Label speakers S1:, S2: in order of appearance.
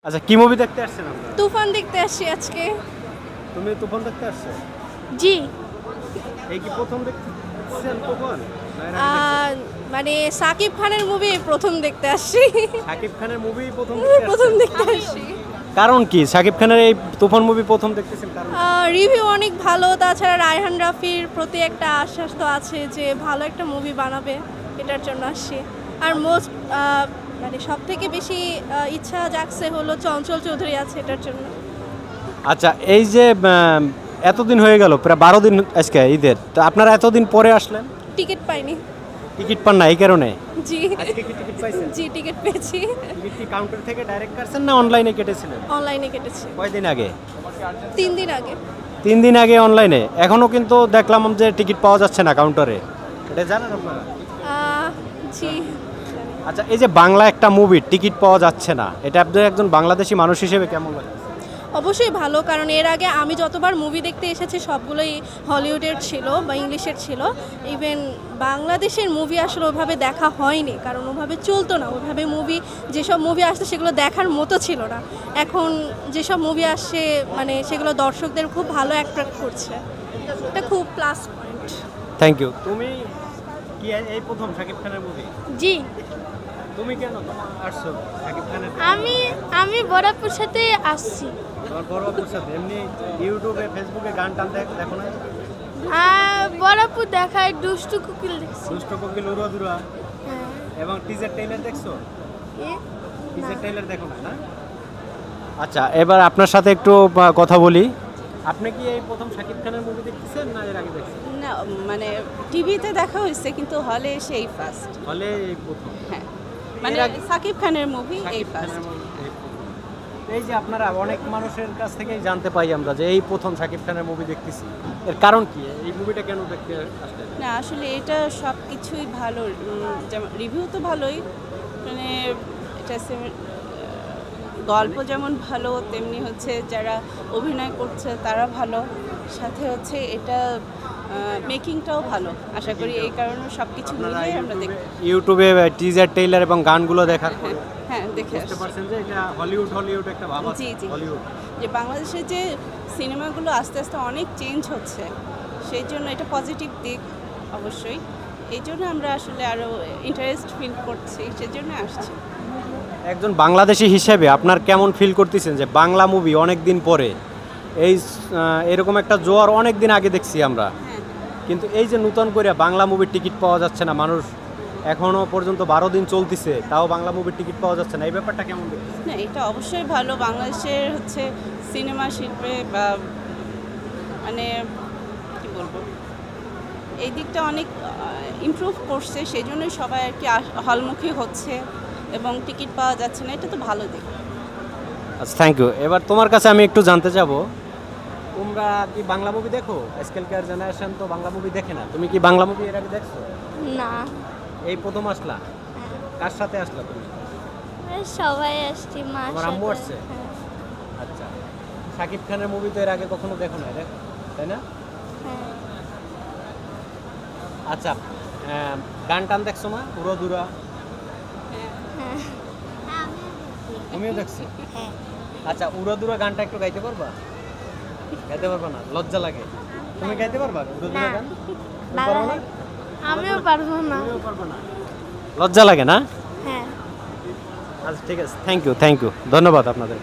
S1: আচ্ছা কি মুভি দেখতে আসছেন আপনারা?
S2: তুফান দেখতে আসছি আজকে।
S1: তুমি তুফান দেখতে আসছো?
S2: জি।
S1: এই কি প্রথম দেখতেছেন তুফান?
S2: মানে সাকিব খানের মুভি প্রথম দেখতে আসছি।
S1: সাকিব খানের মুভি প্রথম
S2: দেখতে আসছি।
S1: কারণ কি সাকিব খানের এই তুফান মুভি প্রথম দেখতেছেন কারণ?
S2: রিভিউ অনেক ভালো, তাছাড়া রায়হান রাফির প্রতি একটা আশ্বাস তো আছে যে ভালো একটা মুভি বানাবে, এটার জন্য আসছি। আর মোস্ট মানে সব থেকে বেশি ইচ্ছা জাগছে হলো চঞ্চল চৌধুরী আছে এটার জন্য।
S1: আচ্ছা এই যে এতদিন হয়ে গেল, প্রায় 12 দিন আজকে ঈদের, তো আপনারা এতদিন পরে আসলেন?
S2: টিকিট পাইনি।
S1: টিকিট পান না এই কারণে?
S2: জি।
S1: আজকে কি টিকিট পাইছেন?
S2: জি টিকিট পেয়েছি।
S1: টিকিট কি কাউন্টার থেকে ডাইরেক্ট কাটছেন না অনলাইনে কেটেছিলেন?
S2: অনলাইনে কেটেছি।
S1: কয়দিন আগে?
S2: 3 দিন আগে।
S1: 3 দিন আগে অনলাইনে। এখনো কিন্তু দেখলাম যে টিকিট পাওয়া যাচ্ছে না কাউন্টারে, এটা জানেন আপনারা?
S2: জি।
S1: আচ্ছা এই যে বাংলা একটা মুভির টিকিট পাওয়া যাচ্ছে না, এটা আপনার একজন বাংলাদেশি মানুষ হিসেবে কেমন লাগে?
S2: অবশ্যই ভালো, কারণ এর আগে আমি যতবার মুভি দেখতে এসেছি সবগুলোই হলিউডের ছিল বা ইংলিশের ছিল। ইভেন বাংলাদেশের মুভি আসলে ওইভাবে দেখা হয়নি, কারণ ওভাবে চলতো না। ওইভাবে মুভি, যেসব মুভি আসতো সেগুলো দেখার মতো ছিল না। এখন যেসব মুভি আসছে মানে সেগুলো দর্শকদের খুব ভালো অ্যাট্রাক্ট করছে, এটা খুব প্লাস পয়েন্ট।
S1: Thank you. তুমি কি এই প্রথম শাকিব খানের মুভি?
S2: জি।
S1: তুমি কেন আসছো শাকিব খানের?
S2: আমি বড়াপুর সাথে আসছি।
S1: তোমার বড় আপুর সাথে এমনি ইউটিউবে ফেসবুকে গান টান দেখো না?
S2: বড়াপুর দেখায় দুষ্টু কোকিল দেখছি।
S1: দুষ্ট কোকিল, উড়াদুরা এবং টিজার ট্রেলার দেখছো? টিজার ট্রেলার দেখো না? আচ্ছা এবার আপনার সাথে একটু কথা বলি। আপনি কি এই প্রথম শাকিব খানের মুভি দেখতেছেন না এর আগে দেখছেন?
S3: না মানে টিভিতে দেখা হয়েছে, কিন্তু হলে সেই ফার্স্ট।
S1: হলে এই প্রথম?
S3: হ্যাঁ, মানে সাকিব খানের মুভি এই ফার্স্ট।
S1: এই যে আপনারা অনেক মানুষের কাছ থেকেই জানতে পাই আমরা যে এই প্রথম শাকিব খানের মুভি দেখতেছি, এর কারণ কি? এই মুভিটা কেন দেখতে আসলেন?
S3: না আসলে এটা সব কিছুই ভালো, যেমন রিভিউ তো ভালোই, মানে এটা গল্প যেমন ভালো, তেমনি হচ্ছে যারা অভিনয় করছে তারা ভালো, সাথে হচ্ছে এটা মেকিংটাও ভালো। আশা করি এই কারণে সব কিছু মিলিয়ে আমরা দেখি।
S1: ইউটিউবে টিজার ট্রেলার এবং গানগুলো দেখার পরে
S3: হ্যাঁ দেখে
S1: বুঝতে পারছেন যে এটা হলিউড একটা ভাব আছে।
S3: জি জি।
S1: হলিউড
S3: যে বাংলাদেশে যে সিনেমাগুলো আস্তে আস্তে অনেক চেঞ্জ হচ্ছে, সেই জন্য এটা পজিটিভ দিক অবশ্যই। এই জন্য আমরা আসলে আরও ইন্টারেস্ট ফিল করছি, সেজন্য আসছি।
S1: একজন বাংলাদেশি হিসেবে আপনার কেমন ফিল করতেছেন যে বাংলা মুভি অনেক দিন পরে এই এরকম একটা জোয়ার অনেক দিন আগে দেখছি আমরা, কিন্তু এই যে নতুন করে বাংলা মুভির টিকিট পাওয়া যাচ্ছে না, মানুষ এখনও পর্যন্ত 12 দিন চলতেছে তাও বাংলা মুভির টিকিট পাওয়া যাচ্ছে না, এই ব্যাপারটা কেমন দেখতেছেন?
S3: না এটা অবশ্যই ভালো, বাংলাদেশের হচ্ছে সিনেমা শিল্পে বা মানে কী বলবো, এই দিকটা অনেক ইমপ্রুভ করছে, সেই জন্যই সবাই আর কি হলমুখী হচ্ছে এবং টিকিট পাওয়া যাচ্ছে না, এটা তো ভালো দিক।
S1: আচ্ছা থ্যাংক ইউ। এবার তোমার কাছে আমি একটু জানতে চাবো, তোমরা কি বাংলা মুভি দেখো? আজকালকার জেনারেশন তো বাংলা মুভি দেখে না, তুমি কি বাংলা মুভি এর আগে দেখছো?
S2: না।
S1: এই প্রথম আসলা? কার সাথে আসলা তুমি?
S2: সবাই আসছি, মা
S1: তোমার আম্মু আসছে? আচ্ছা, শাকিব খানের মুভি তো এর আগে কখনো দেখো না, তাই না? আচ্ছা গান টান দেখছো না? উড়াদুরা তুমিও দেখছো? আচ্ছা উড়াদুরা গানটা একটু গাইতে পারবা? গাইতে পারবা না? লজ্জা লাগে? তুমি গাইতে পারবা উড়াদুরা গান? পারো না?
S2: আমিও পারবো না।
S1: তুমিও পারবা না? লজ্জা লাগে না?
S2: হ্যাঁ।
S1: আচ্ছা ঠিক আছে, থ্যাংক ইউ, ধন্যবাদ আপনাদের।